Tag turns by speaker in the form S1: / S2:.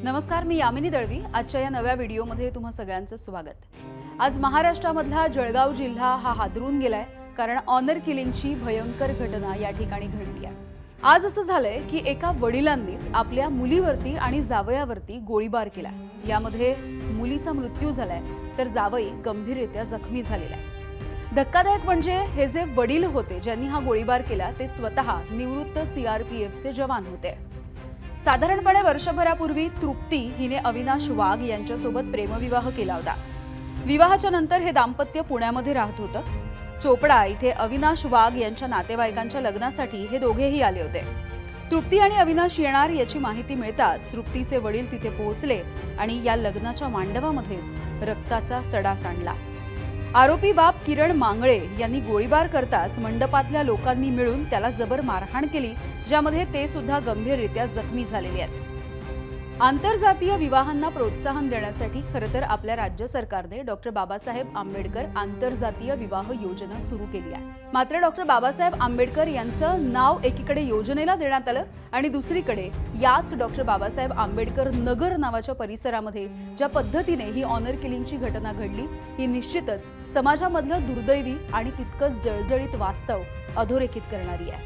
S1: नमस्कार, मी यामिनी दळवी। आजच्या या नव्या व्हिडिओमध्ये तुम्हा सगळ्यांचं स्वागत। आज महाराष्ट्रामधला जळगाव जिल्हा हा हादरून गेलाय, कारण ऑनर किलिंगची भयंकर घटना या ठिकाणी घडली आहे। आज असं झालंय की एका वडिलांनीच आपल्या मुलीवरती आणि जावयावरती गोळीबार केला। यामध्ये मुलीचा मृत्यू झालाय, तर जावई गंभीररित्या जखमी झालेला आहे। धक्कादायक म्हणजे हे जे वडील होते ज्यांनी हा गोळीबार केला ते स्वतः निवृत्त सीआरपीएफचे जवान होते। साधारणपणे वर्षभरापूर्वी तृप्ती हिने अविनाश वाघ यांच्यासोबत प्रेमविवाह केला होता। विवाहाच्या नंतर हे दाम्पत्य पुण्यामध्ये राहत होतं। चोपडा इथे अविनाश वाघ यांच्या नातेवाईकांच्या लग्नासाठी हे दोघेही आले होते। तृप्ती आणि अविनाश येणार याची माहिती मिळताच तृप्तीचे वडील तिथे पोहोचले आणि या लग्नाच्या मांडवामध्येच रक्ताचा सडा सांडला। आरोपी बाप किरण मांगळे यांनी गोळीबार करताच मंडपातल्या लोकांनी मिळून त्याला जबर मारहाण केली, ज्यामध्ये ते सुद्धा गंभीररित्या जखमी झालेले आहेत। आंतरजातीय विवाहांना प्रोत्साहन देण्यासाठी खरतर आपल्या राज्य सरकारने डॉक्टर बाबासाहेब आंबेडकर आंतरजातीय विवाह योजना सुरू केली आहे। मात्र डॉक्टर बाबासाहेब आंबेडकर यांचं नाव एकीकडे योजनेला देण्यात आलं आणि दुसरीकडे याच डॉक्टर बाबासाहेब आंबेडकर नगर नावाच्या परिसरामध्ये ज्या पद्धतीने ही ऑनर किलिंगची घटना घडली, ही निश्चितच समाजामधलं दुर्दैवी आणि तितकंच जळजळीत वास्तव अधोरेखित करणारी आहे।